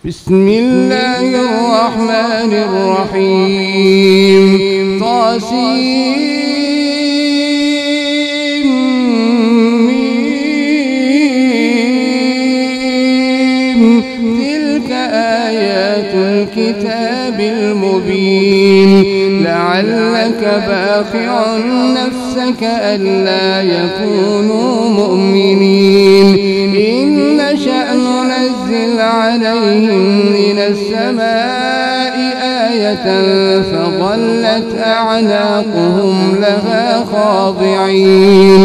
بسم الله الرحمن الرحيم. طاسيم. تلك آيات الكتاب المبين. لعلك باخع نفسك ألا يكونوا مؤمنين. إن نشأ ننزل عليهم من السماء آية فظلت أعناقهم لها خاضعين.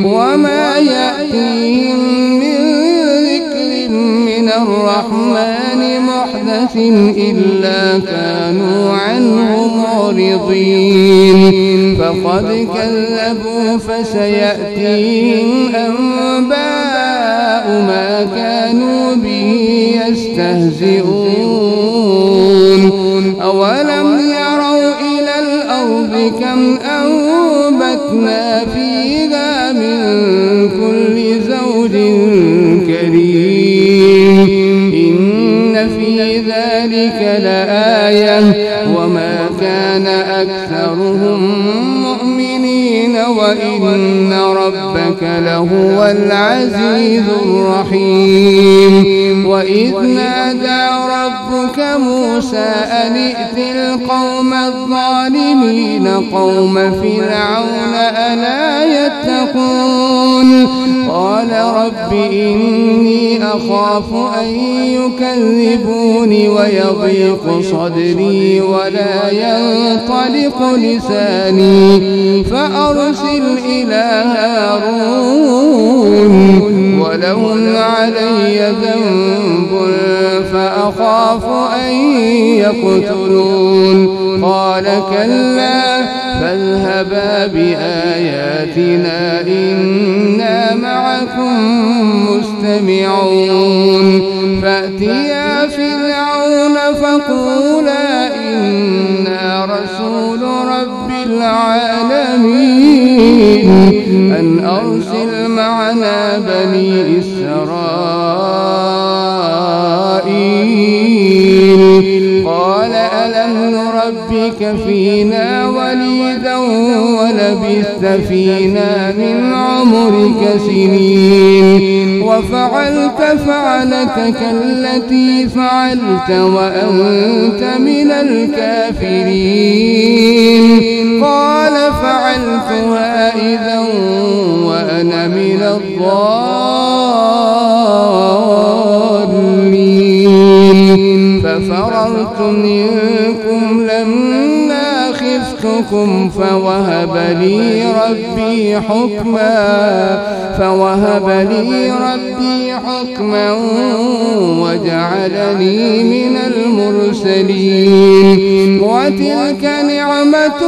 وما يأتيهم من ذكر من الرحمن محدث إلا كانوا عنه معرضين. فقد كذبوا فسيأتيهم أنباء ما كانوا به يستهزئون. أولم يروا إلى الأرض كم أنبتنا فيها من كل زوج كريم. إن في ذلك لآية وما كان أكثرهم مؤمنين وإن ربك لهو العزيز الرحيم. وإذ نادى ربك موسى أن ائت القوم الظالمين قوم فرعون ألا يتقون. قال رب إني أخاف أن يكذبون ويضيق صدري ولا ينطلق لساني فأرسل إلى هارون ولهم علي ذنب فأخاف أن يقتلون. قال كلا فاذهبا بآياتنا إنا معكم مستمعون. فأتيا فرعون فقولا إنا رسول رب العالمين أن أرسل معنا بني إسرائيل. قال ألم نربك فينا وليدا ولبثت فينا من عمرك سنين وفعلت فعلتك التي فعلت وأنت من الكافرين. قال فعلتها إذا وأنا من الضالين. ففررت منكم لما خفتكم فوهب لي ربي حكما وجعلني من المرسلين. وتلك نعمة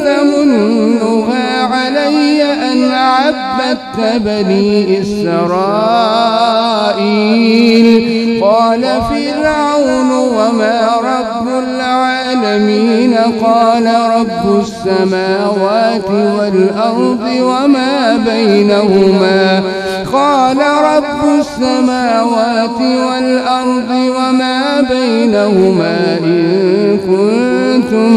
تمنها علي أن عبدت بني إسرائيل. قال فرعون وما رب العالمين. قال رب السماوات والأرض وما بينهما. قال رب السماوات والأرض وما بينهما إن كنتم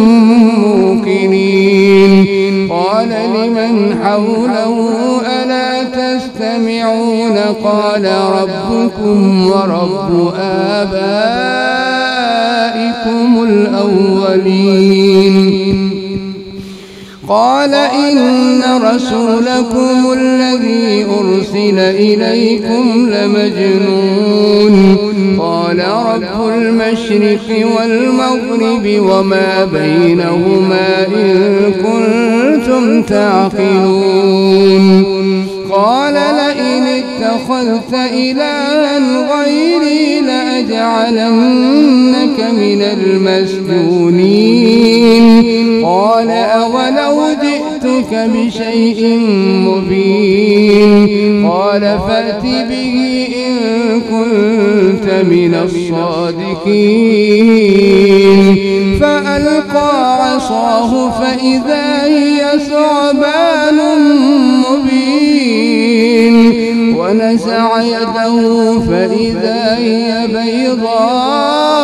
موقنين. قال لمن حوله ألا تستمعون. قال ربكم ورب آبائكم الأولين. قال إن رسولكم الذي أرسل إليكم لمجنون. قال رب المشرق والمغرب وما بينهما إن كنتم تعقلون. قال لئن اتخذت إلها غيري لأجعلنك من المسجونين. قال أولو جئتك بشيء مبين. قال فأت به إن كنت من الصادقين فألقى عصاه فإذا هي ثعبان مبين ونزع يده فإذا هي بيضاء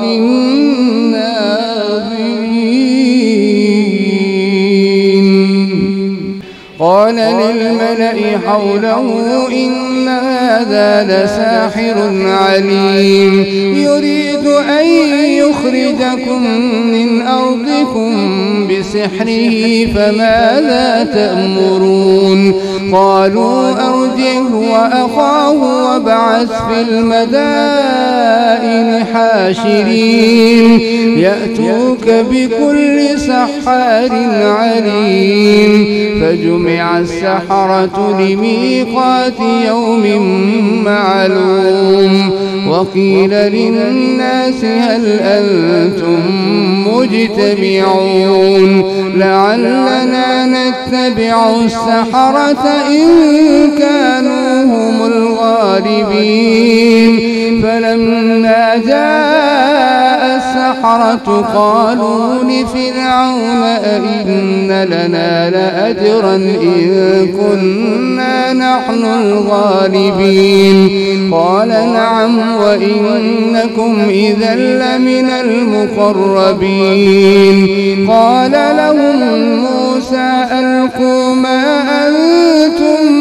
للناظرين قال للملأ حوله إن هذا لساحر عليم يريد أن يخرجكم من أرضكم بسحره فماذا تأمرون قالوا أرجه وأخاه وابعث في المدائن حاشرين يأتوك بكل سحار عليم فجمع السحرة لميقات يوم معلوم وقيل للناس هل أنتم مجتمعون لعلنا نتبع السحرة إن كانوا هم الغالبين فلما جاء السحرة قالوا لفرعون أئن لنا لأجرا إن كنا نحن الغالبين قال نعم وإنكم إذا لمن المقربين قال لهم موسى ألقوا ما أنتم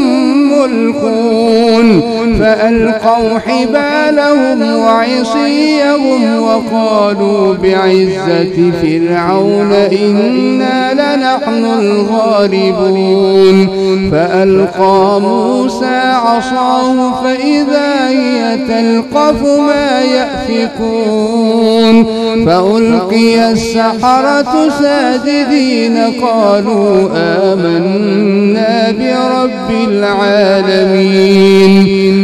ملقون فألقوا حبالهم وعصيهم وقالوا بعزة فرعون إنا لنحن الغالبون فألقى موسى عصاه فإذا هي تلقف ما يأفكون فألقي السحرة ساجدين قالوا آمنا برب العالمين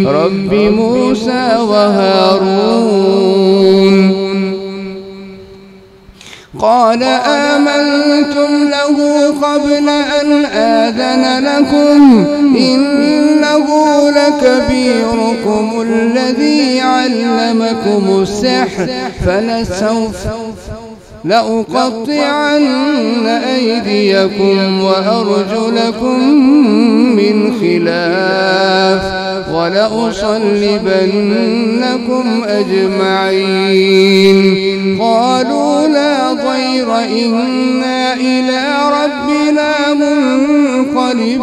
رب موسى وهارون قال آمنتم له قبل أن آذن لكم إنه لكبيركم الذي علمكم السحر فلسوف لأقطعن أيديكم وأرجلكم من خلاف ولأصلبنكم أجمعين قالوا لا ضير إنا إلى ربنا منقلبون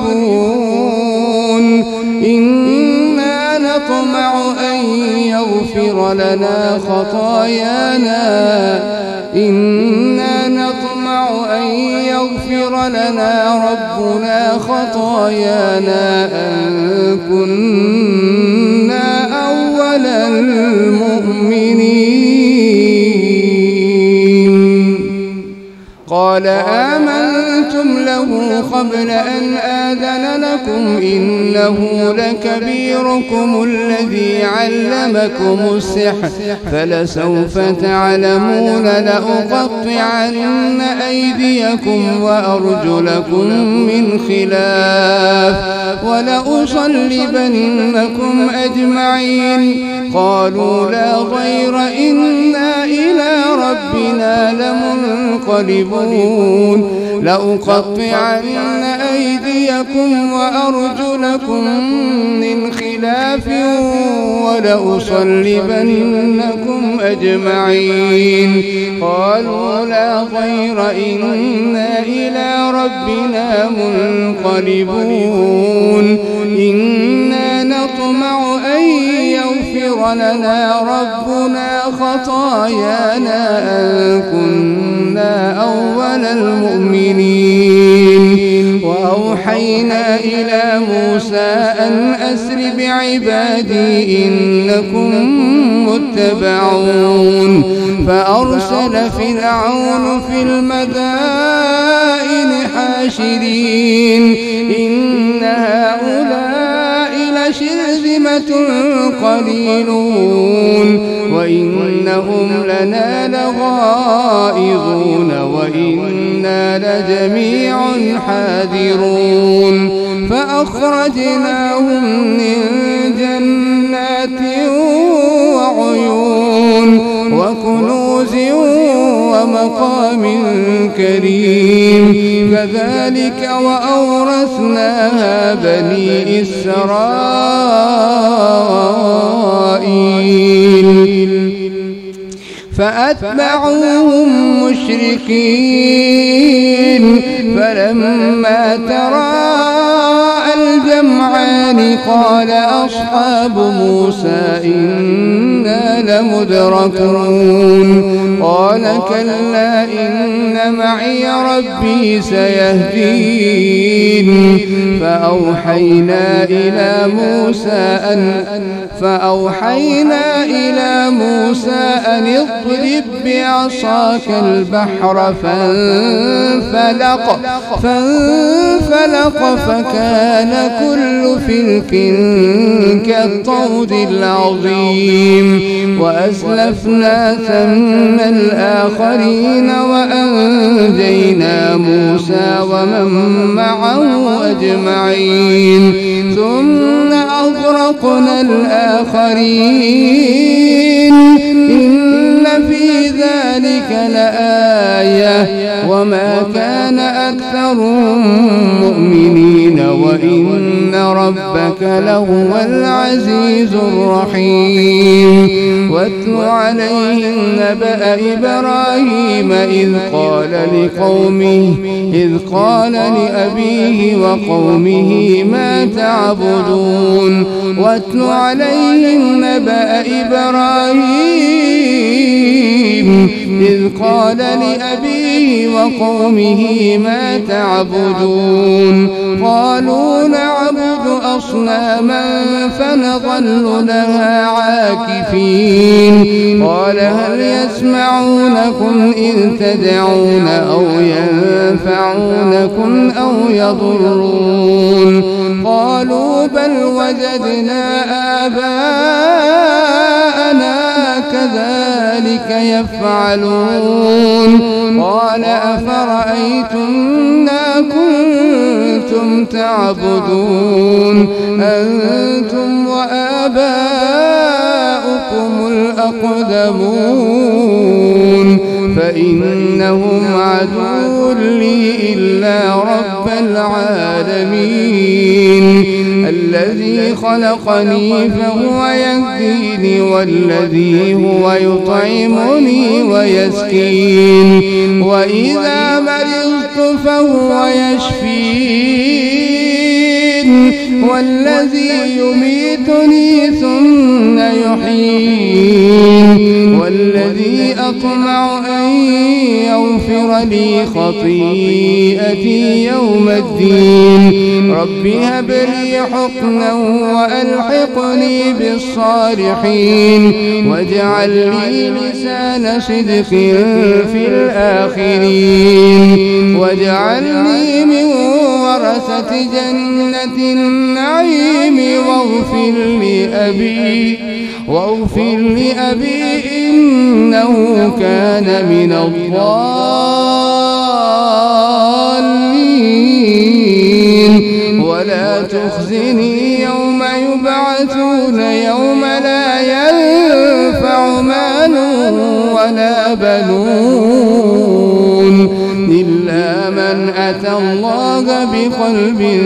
إنا نطمع أن يغفر لنا ربنا خطايانا أن كنا أول المؤمنين قال آمنتم له قبل أن آذن لكم إنه لكبيركم الذي علمكم السحر فلسوف تعلمون لأقطعن أيديكم وأرجلكم من خلاف ولأصلبنكم أجمعين قالوا لا ضير إنا إلى ربنا لمنقلبون لأقطعن أيديكم وأرجلكم من خلاف ولأصلبنكم أجمعين قالوا لا ضير إنا إلى ربنا منقلبون إنا نطمع أن يغفر لنا ربنا خطايانا أن كنا أول المؤمنين وأوحينا إلى موسى أن أسر بعبادي إنكم متبعون فأرسل فرعون في المدائن حاشرين إن هؤلاء لشرذمة قليلون وإنهم لنا لغائظون وإنا لجميع حاذرون فأخرجناهم من جنات جنات وعيون وكنوز ومقام كريم كذلك وأورثناها بني إسرائيل فأتبعوهم مشركين فلما تراءى الجمعان قال أصحاب موسى إنا لمدركون قال كلا إن معي ربي سيهدين فأوحينا إلى موسى أن اضرب بعصاك البحر فانفلق فكان كل فلك كالطود العظيم وأزلفنا ثم الآخرين وأنجينا موسى ومن معه أجمعين ثم أغرقنا الآخرين إن في ذلك لآية وما كان أكثرهم مؤمنين وإن ربك لهو العزيز الرحيم واتل عليهم نبأ إبراهيم إذ قال لأبيه وقومه ما تعبدون واتل عليهم نبأ إبراهيم إذ قال لأبيه وقومه ما تعبدون قالوا نعبد أصناما فنظل لها عاكفين قال هل يسمعونكم إذ تدعون أو ينفعونكم أو يضرون قالوا بل وجدنا آباءنا كذلك يفعلون قال أفرأيتم ما كنتم تعبدون أنتم وآباؤكم الأقدمون فإنهم عدو لي إلا رب العالمين الذي خلقني فهو يهديني والذي هو يطعمني ويسقين وإذا مرضت فهو يشفين والذي يميتني ثم يحيين والذي أطمع أن يغفر لي خطيئتي يوم الدين رب هب لي حكما وألحقني بالصالحين واجعل لي لسان صدق في الآخرين واجعلني من ورثة جنة النعيم واغفر لأبي إنه كان من الضالين ولا تخزني يوم يبعثون يوم لا ينفع مال ولا بنون إلا من أتى الله بقلب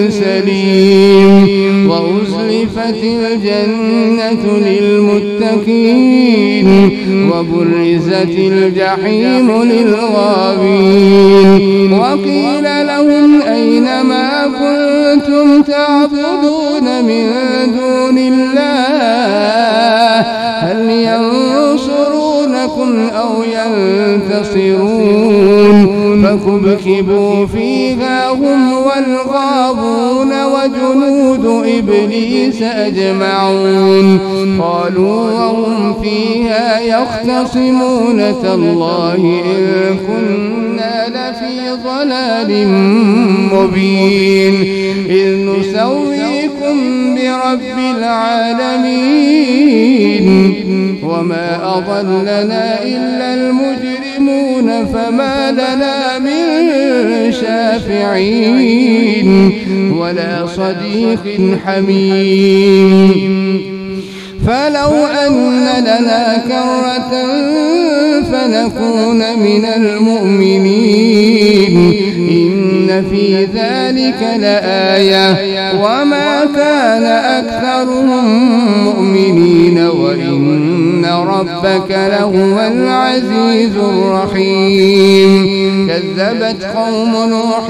سليم وأزلفت الجنة للمتقين وبرزت الجحيم للغاوين وقيل لهم أين ما كنتم تعبدون من دون الله هل ينصرونكم أو ينتصرون فكبكبوا فيها هم والغاوون وجنود إبليس أجمعون قالوا وهم فيها يختصمون تالله إن كنا لفي ضلال مبين إذ نسويكم برب العالمين وما أضلنا إلا المجرمون فما لنا من شافعين ولا صديق حميم فلو أن لنا كرة فنكون من المؤمنين إن في ذلك لآية وما كان أكثرهم مؤمنين وإن ربك لهو العزيز الرحيم كذبت قوم نوح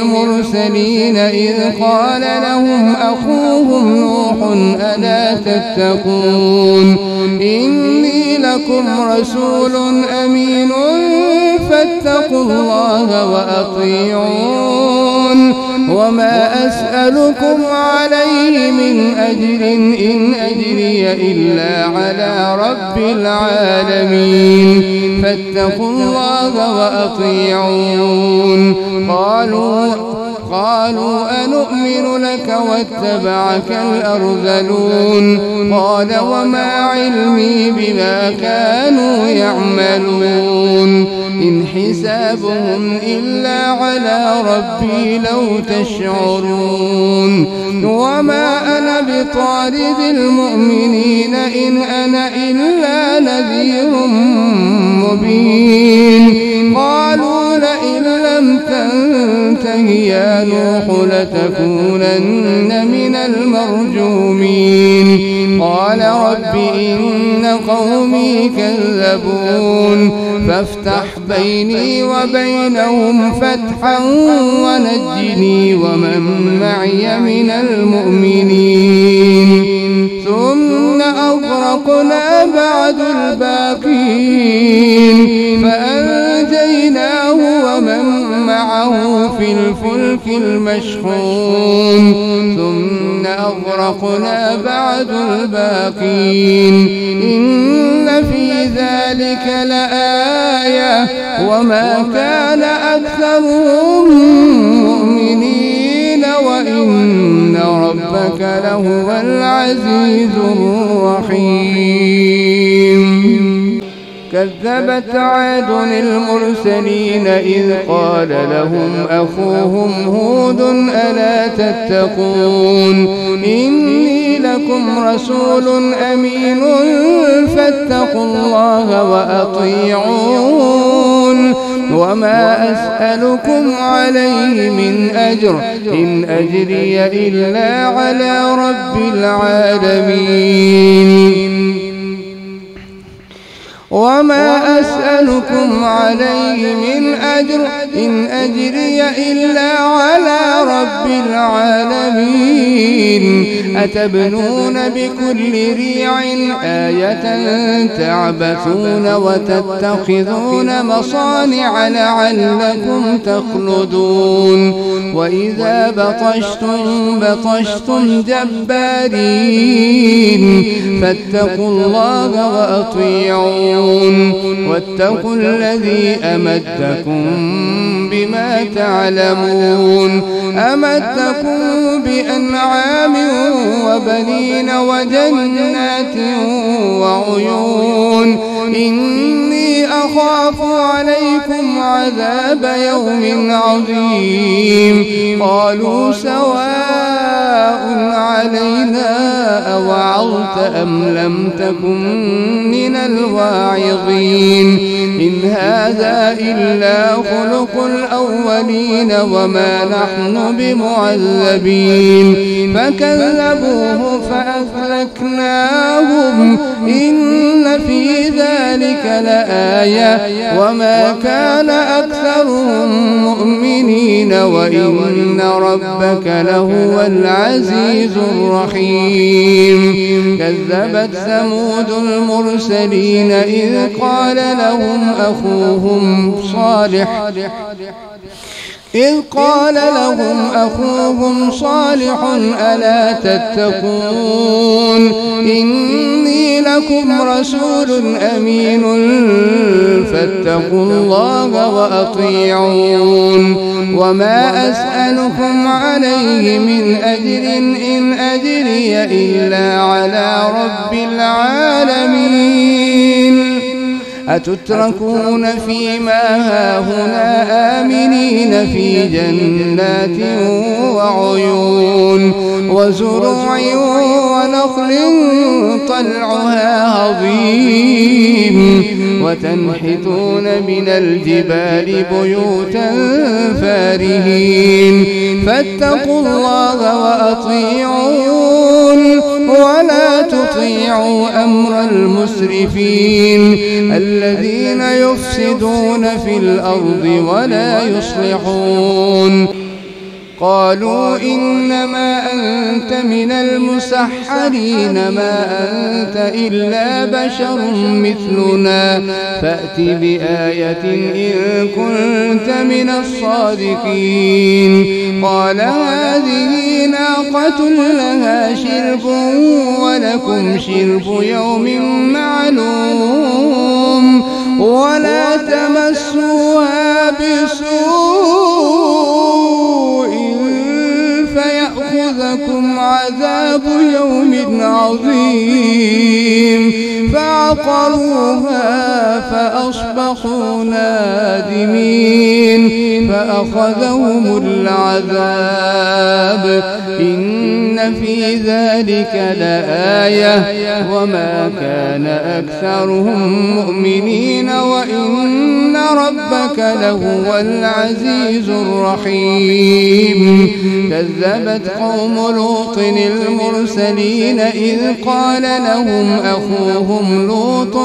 المرسلين إذ قال لهم أخوهم نوح ألا تتقون إني لكم رسول أمين فاتقوا الله وأطيعون وما أسألكم عليه من أجر إن أجري إلا على رب العالمين فاتقوا الله وأطيعون قالوا أنؤمن لك واتبعك الأرذلون قال وما علمي بما كانوا يعملون إن حسابهم إلا على ربي لو تشعرون وما أنا بطارد المؤمنين إن أنا إلا نذير مبين قالوا لئن لم تنته يا نوح لتكونن من المرجومين قال رب إن قومي كذبون فافتح بيني وبينهم فتحا ونجني ومن معي من المؤمنين ثم أغرقنا بعد الباقين فأنجيناه ومن معه في الفلك المشحون ثم أغرقنا بعد الباقين إن في ذلك لآية وما كان أكثرهم مؤمنين وإن ربك لهو العزيز الرحيم كذبت عاد المرسلين إذ قال لهم أخوهم هود ألا تتقون إني لكم رسول أمين فاتقوا الله وأطيعون وما أسألكم عليه من أجر إن أجري إلا على رب العالمين وما أسألكم عليه من أجر إن أجري إلا على رب العالمين أتبنون بكل ريع آية تعبثون وتتخذون مصانع لعلكم تخلدون وإذا بطشتم جبارين فاتقوا الله وأطيعون واتقوا الذي أمدكم بما تعلمون أمدكم بأنعام وبنين وجنات وعيون إني أخاف عليكم عذاب يوم عظيم قالوا سواء علينا أوعظت أم لم تكن من الواعظين إن هذا إلا خلق الأولين وما نحن بمعذبين فكذبوه فأهلكناهم إن في ذلك لآية وما كان أكثرهم مؤمنين وإن ربك لهو العزيز الرحيم كذبت ثمود المرسلين إذ قال لهم أخوهم صالح ألا تتقون إني لكم رسول أمين فاتقوا الله وأطيعون وما أسألكم عليه من أجر إن أجري إلا على رب العالمين أتتركون فيما هاهنا آمنين في جنات وعيون وزروع ونخل طلعها هضيم وتنحتون من الجبال بيوتا فارهين فاتقوا الله وأطيعون ولا تطيعوا أمر المسرفين الذين يفسدون في الأرض ولا يصلحون قالوا إنما أنت من المسحرين ما أنت إلا بشر مثلنا فأت بآية إن كنت من الصادقين قال هذه ناقة لها شرب ولكم شرب يوم معلوم ولا تمسوها بسوء فيأخذكم عذاب يوم عظيم فعقروها فأصبحوا نادمين فأخذهم العذاب إن في ذلك لآية وما كان أكثرهم مؤمنين وإن ربك لهو العزيز الرحيم كذبت قوم لوط المرسلين إذ قال لهم أخوهم لوط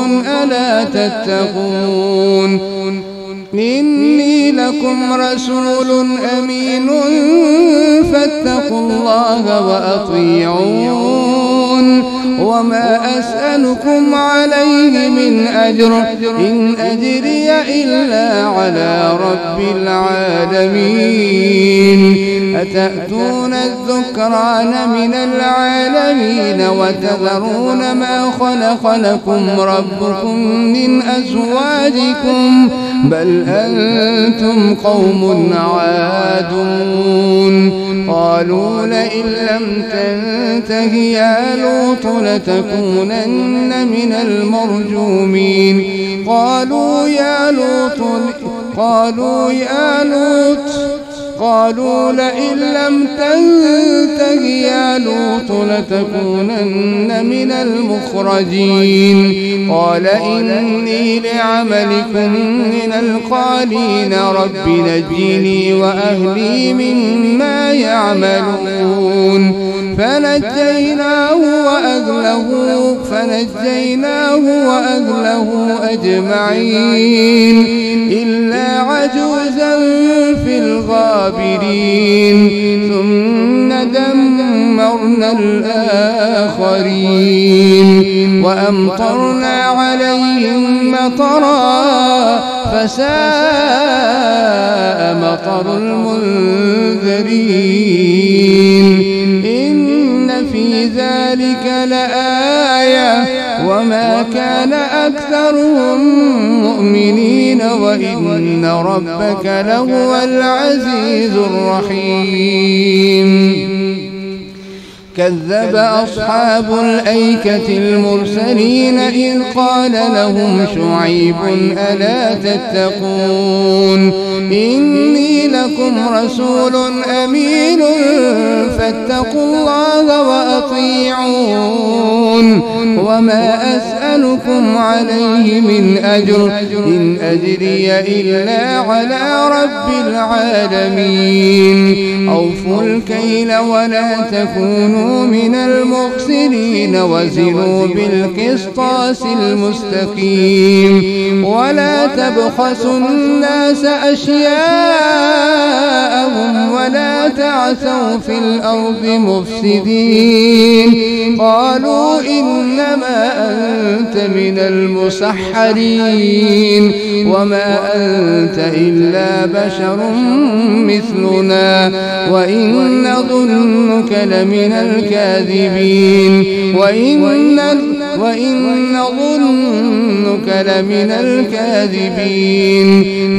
ألا تتقون إني لكم رسول أمين فاتقوا الله وأطيعون وما أسألكم عليه من أجر إن أجري إلا على رب العالمين أتأتون الذكران من العالمين وتذرون ما خلق لكم ربكم من أزواجكم بل أنتم قوم عادون قالوا لئن لم تنته يا لوط لتكونن من المرجومين قالوا لئن لم تنته يا لوط لتكونن من المخرجين قال إني لعملكم من القالين رب نجني وأهلي مما يعملون فنجيناه وأهله أجمعين إلا عجوزا في الغابرين ثم دمرنا الآخرين وأمطرنا عليهم مطرا فساء مطر المنذرين إن في ذلك لآية وما كان أكثرهم مؤمنين وإن ربك لهو العزيز الرحيم كذب أصحاب الأيكة المرسلين إذ قال لهم شعيب ألا تتقون إني لكم رسول أمين فاتقوا الله وأطيعون وما أسألكم عليه من أجر إن أجري إلا على رب العالمين أوفوا الكيل ولا تكونوا من المخسرين وزنوا بالقسطاس المستقيم ولا تبخسوا الناس أشياءهم ولا تعثوا في الأرض مفسدين قالوا إنما أنت من المسحرين وما أنت إلا بشر مثلنا وإن نظنك لمن الكاذبين وإن ظنك لمن الكاذبين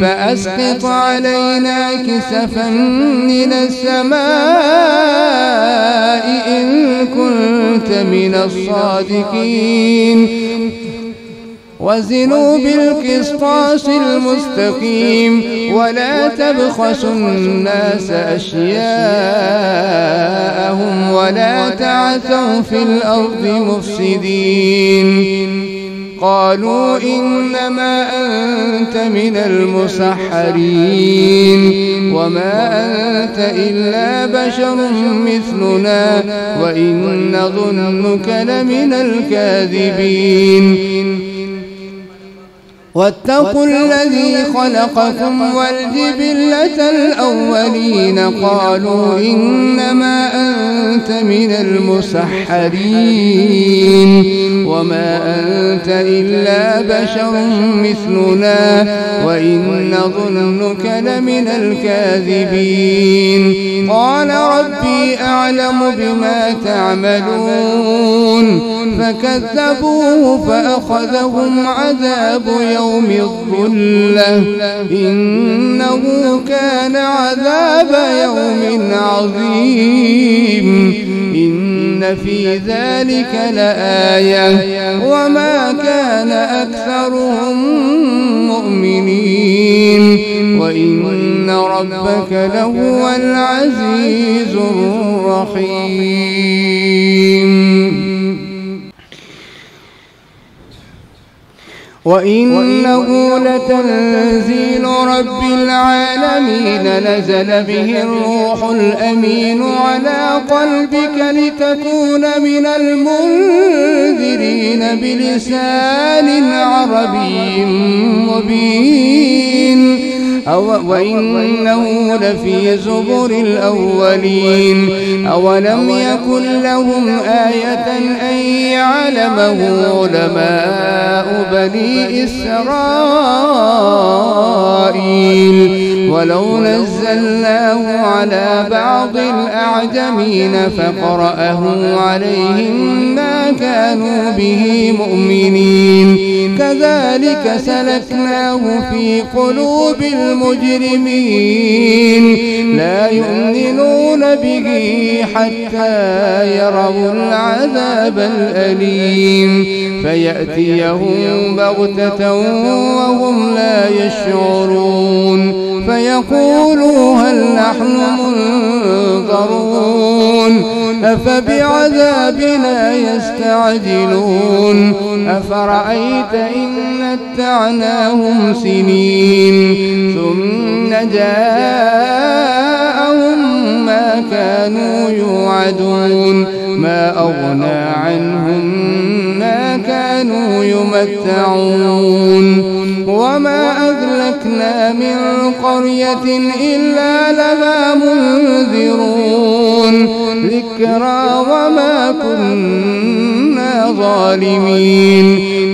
فأسقط علينا كسفا من السماء إن كنت من الصادقين وزنوا بالقسطاس المستقيم ولا تبخسوا الناس أشياءهم ولا تعثوا في الأرض مفسدين. قالوا إنما أنت من المسحرين وما أنت إلا بشر مثلنا وإن نظنك لمن الكاذبين. واتقوا الذي خلقكم والجبلة الأولين قالوا إنما أنت من المسحرين وما أنت إلا بشر مثلنا وإن نظنك لمن الكاذبين. قال ربي أعلم بما تعملون فكذبوه فأخذهم عذاب يوم الظلة إنه كان عذاب يوم عظيم. إن في ذلك لآية وما كان أكثرهم مؤمنين وإن ربك لهو العزيز الرحيم. وإنه لتنزيل رب العالمين نزل به الروح الأمين على قلبك لتكون من المنذرين بلسان عربي مبين. وإنه لفي زبر الأولين. أولم يكن لهم آية أن يعلمه علماء بني إسرائيل ولو نزلناه على بعض الأعجمين فقرأه عليهم ما كانوا به مؤمنين. كذلك سلكناه في قلوب المجرمين لا يؤمنون به حتى يروا العذاب الأليم فيأتيهم بغتة وهم لا يشعرون فيقولوا هل نحن منظرون أفبعذابنا يستعجلون أفرأيت إن متعناهم سنين ثم جاءهم ما كانوا يوعدون ما أغنى عنهم ما كانوا يمتعون وما أهلكنا من قرية إلا لها منذرون ذكرى وما كنا ظالمين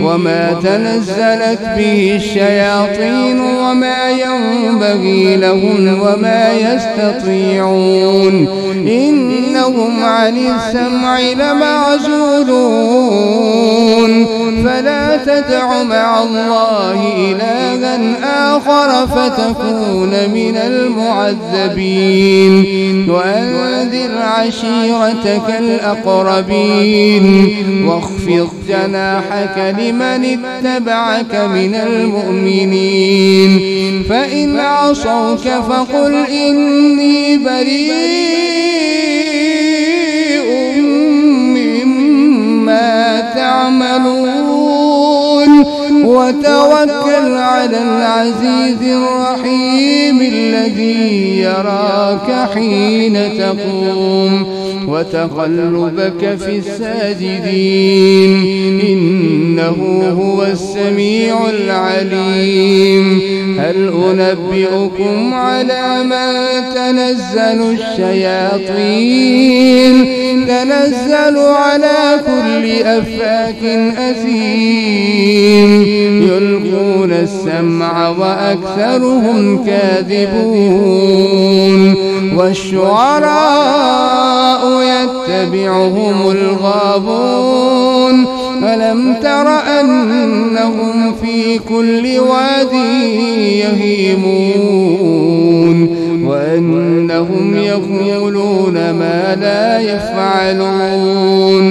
وما تنزلت به الشياطين وما ينبغي لهم وما يستطيعون إنهم عن السمع لمعزولون فلا تدع مع الله إلها آخر فتكون من المعذبين وأنذر عشيرتك الأقربين واخفض جناحك لمن اتبعك من المؤمنين فإن عصوك فقل إني بريء مما تعملون وتوكل على العزيز الرحيم الذي يراك حين تقوم وتقلبك في الساجدين إنه هو السميع العليم هل أنبئكم على من تنزل الشياطين تنزل على كل أفاك أثيم يلقون السمع وأكثرهم كاذبون والشعراء يتبعهم الغاوون ألم تر أنهم في كل واد يهيمون وأنهم يقولون ما لا يفعلون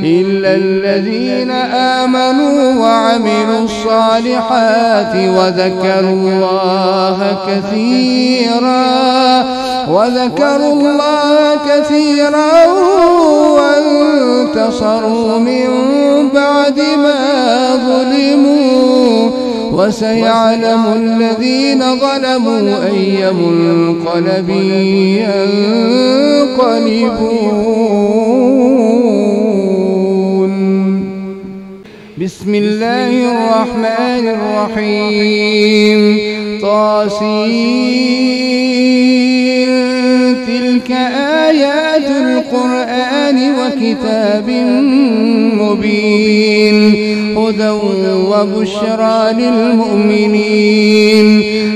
إلا الذين آمنوا وعملوا الصالحات وذكروا الله كثيرا وانتصروا من بعد ما ظلموا وسيعلم الذين ظلموا أي منقلب ينقلبون. بسم الله الرحمن الرحيم. طاسين. تلك آيات القرآن وكتاب مبين هدى وبشرى للمؤمنين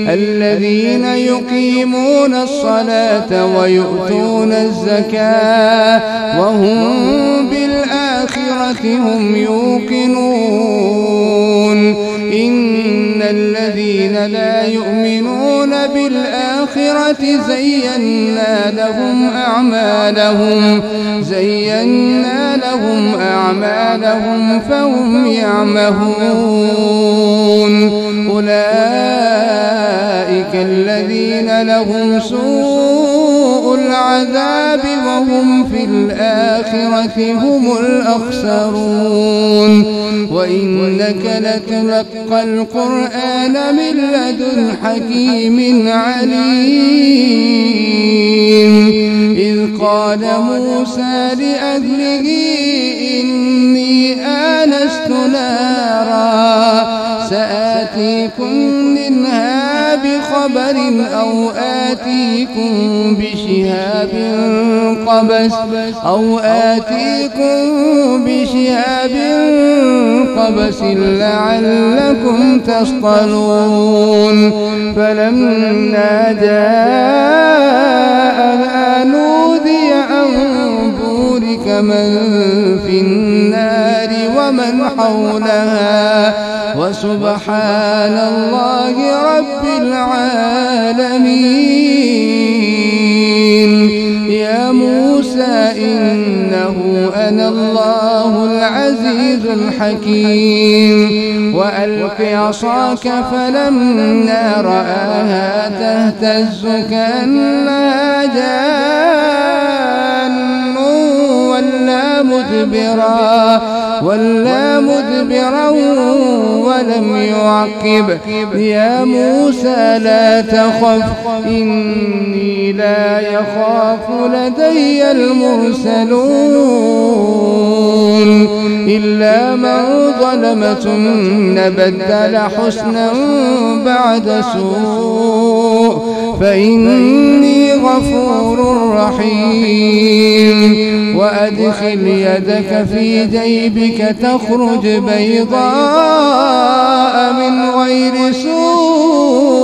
الذين يقيمون الصلاة ويؤتون الزكاة وهم بالآخرة هم يوقنون. إن الذين لا يؤمنون بالآخرة زينا لهم أعمالهم فهم يعمهون. أولئك الذين لهم سوء العذاب وهم في الآخرة هم الأخسرون. وإنك لتلقى القرآن من لدن حكيم عليم. إذ قال موسى لأهله إني آنست نارا سآتيكم منها بخبر أو آتيكم بشهاب قبس لعلكم تصطلون. فلما جاءها نودي أن بورك من في النار ومن حولها وسبحان الله رب العالمين. يا موسى إنه أنا الله العزيز الحكيم. وألق عصاك فلما رآها تهتز كأنها جان ولا مدبرا ولم يعقب. يا موسى لا تخف إني لا يخاف لدي المرسلون. إلا من ظلم ثم بدل حسنا بعد سوء فإني غفور رحيم. وأدخل يدك في جيبك تخرج بيضاء من غير سوء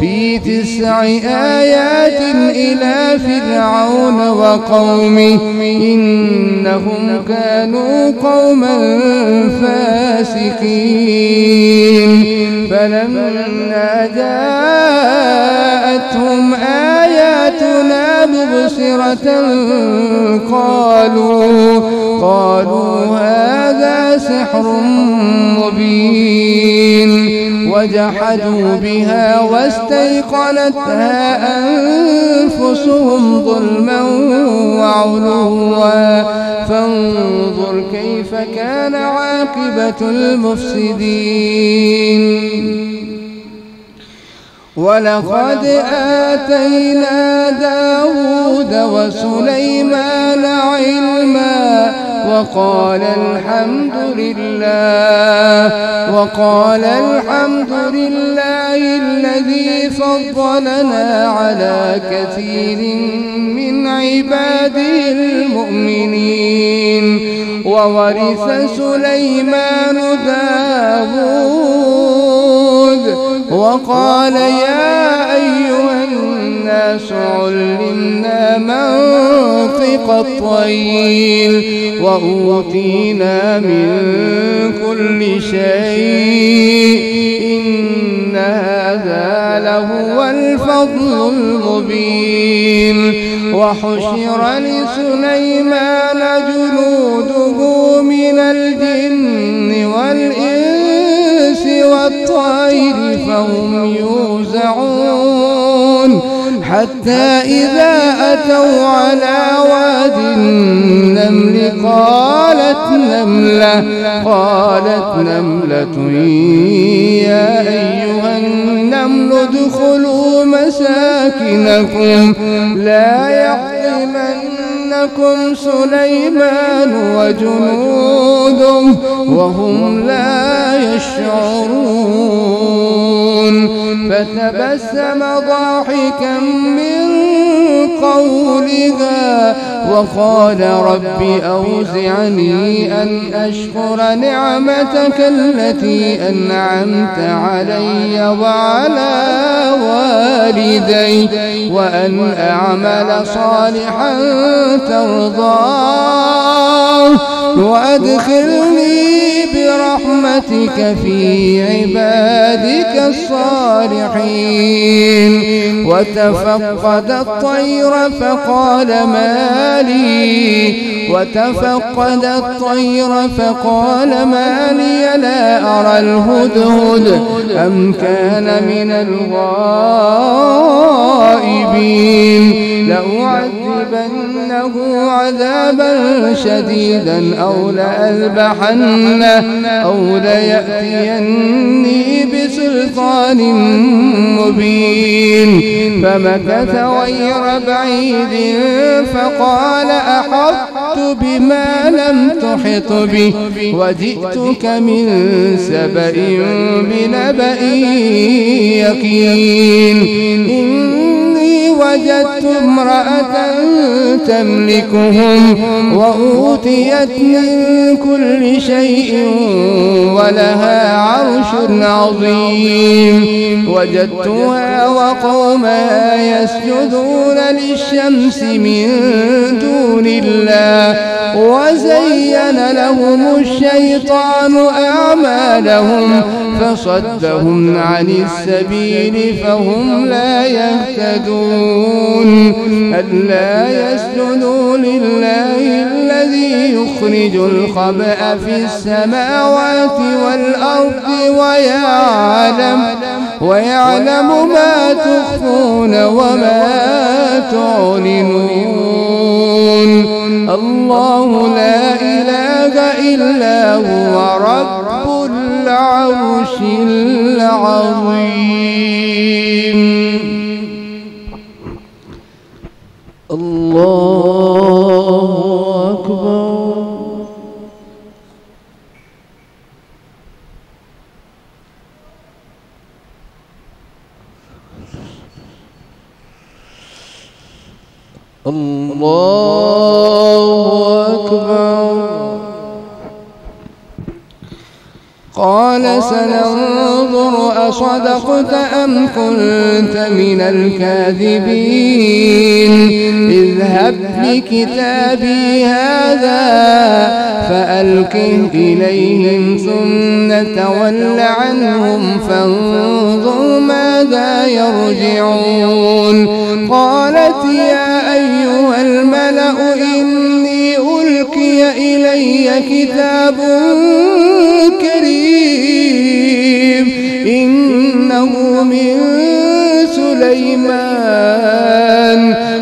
في 9 آيات إلى فرعون وقومه إنهم كانوا قوما فاسقين. فلما جاءتهم آياتنا مبصرة قالوا هذا سحر مبين. وجحدوا بها واستيقنتها أنفسهم ظلما وعلوا فانظر كيف كان عاقبة المفسدين. ولقد آتينا داود وسليمان علما وقال الحمد لله الذي فضلنا على كثير من عباده المؤمنين. وورث سليمان داود وقال يا أيها الناس علمنا منطق الطير وأوتينا من كل شيء إن هذا لهو الفضل المبين وحشر لسليمان جنوده من الجن والإنس والطير فهم يوزعون حتى إذا أتوا على واد النمل قالت نملة يا أيها النمل ادخلوا مساكنكم لا يحطمنكم سليمان وجنوده وهم لا يشعرون فتبسم ضاحكا من قولها وقال رب أوزعني أن أشكر نعمتك التي أنعمت علي وعلى والدي وأن أعمل صالحا ترضاه وأدخلني برحمتك في عبادك الصالحين وتفقد الطير فقال ما لي لا أرى الهدهد أم كان من الغائبين لأعذبنه عذابا شديدا أو لأذبحنه أو ليأتيني بسلطان مبين فمكث غير بعيد فقال أحطت بما لم تحط به وجئتك من سبأ بنبأ يقين وجدت امرأة تملكهم وأوتيت من كل شيء ولها عرش عظيم وجدتها وقومها يسجدون للشمس من دون الله وزين لهم الشيطان أعمالهم فصدهم عن السبيل فهم لا يهتدون ألا يسجدوا لله الذي يخرج الخبأ في السماوات والأرض ويعلم ما تخفون وما تعلنون الله لا إله إلا هو رب العرش العظيم الله أكبر الله أكبر قال سننظر أصدقت أم كنت من الكاذبين اذهب بكتابي هذا فألقه إليهم ثم تول عنهم فانظر ماذا يرجعون قالت يا أيها الملأ إني ألقي إلي كتاب كريم إنه من سليمان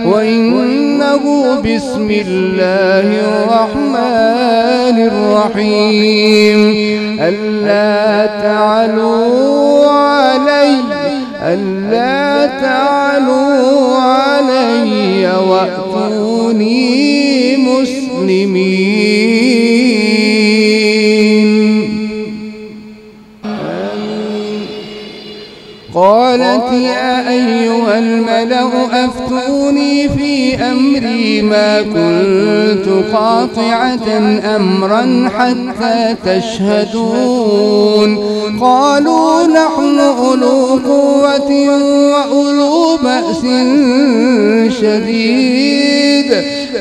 وإنه بسم الله الرحمن الرحيم ألا تعلوا علي وأتوني مسلمين قالت يا أيها الملأ أفتوني في أمري ما كنت قاطعة أمرا حتى تشهدون قالوا نحن أولو قوة وأولو بأس شديد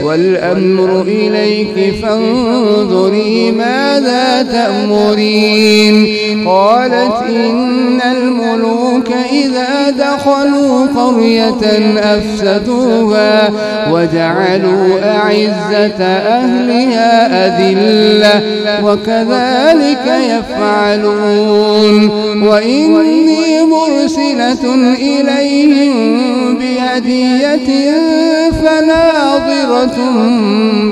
والأمر إليك فانظري ماذا تأمرين قالت إن الملوك إذا دخلوا قرية أفسدوها وجعلوا أعزة أهلها أذلة وكذلك يفعلون وإني مرسلة إليهم بهدية فناظرة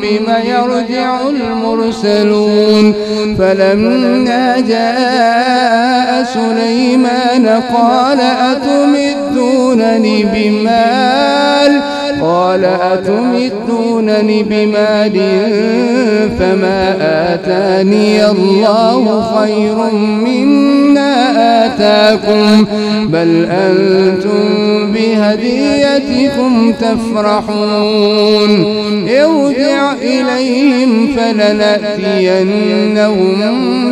بما يرجع المرسلون فلما جاء سليمان قال أتمدونني بمال فما آتاني الله خير مما آتاكم بل أنتم بهديتكم تفرحون ارجع إليهم فلنأتينهم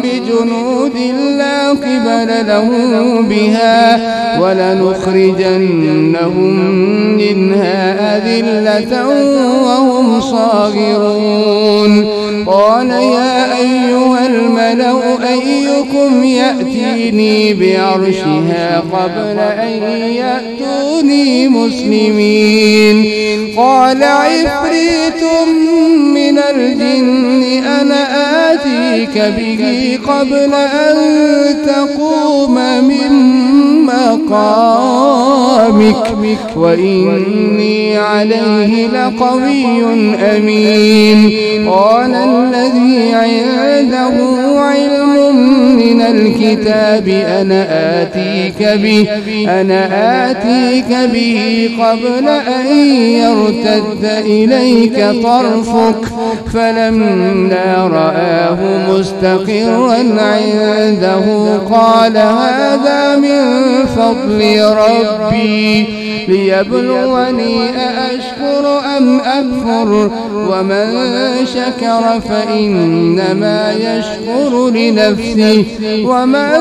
بجنود لا قبل لهم بها ولنخرجنهم منها أذلة وهم صاغرون قال يا أيها الملأ أيكم يأتيني بعرشها قبل أن يأتوني مسلمين قال عفريت من الجن أنا آتيك به قبل أن تقوم من مقامك وإني عليه لقوي أمين قال الذي عنده علم من الكتاب أنا آتيك به قبل أن يرتد إليك طرفك فلما رآه مستقرا عنده قال هذا من فضل ربي ليبلوني أأشكر أم أكفر ومن شكر فإنما يشكر لنفسه ومن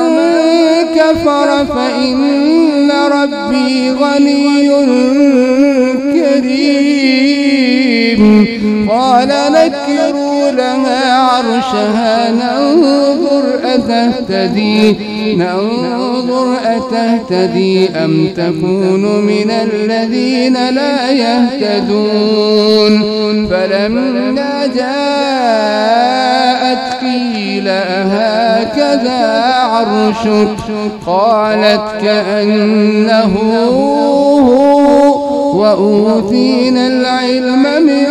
كفر فإن ربي غني كريم قال نكروا لها عرشها ننظر أتهتدي أم تكون من الذين لا يهتدون فلما جاءت قيل أهكذا عرشك قالت كأنه وأوتينا العلم من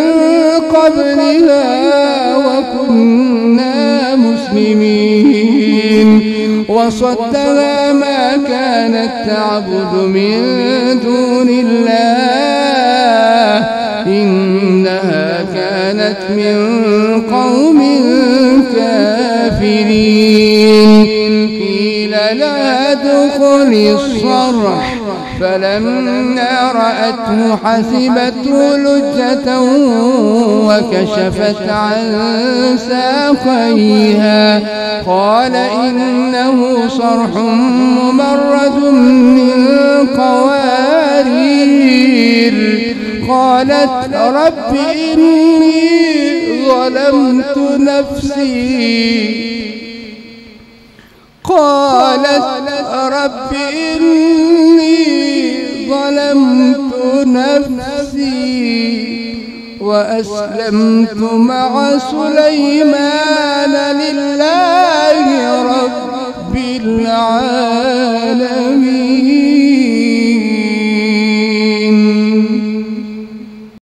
قبلها وكنا مسلمين وصدها ما كانت تعبد من دون الله إنها كانت من قوم كافرين قيل لها ادخلي الصرح فلما رأته حسبته لجة وكشفت عن ساقيها قال إنه صرح ممرد من قوارير قالت رب إني ظلمت نفسي وأسلمت مع سليمان لله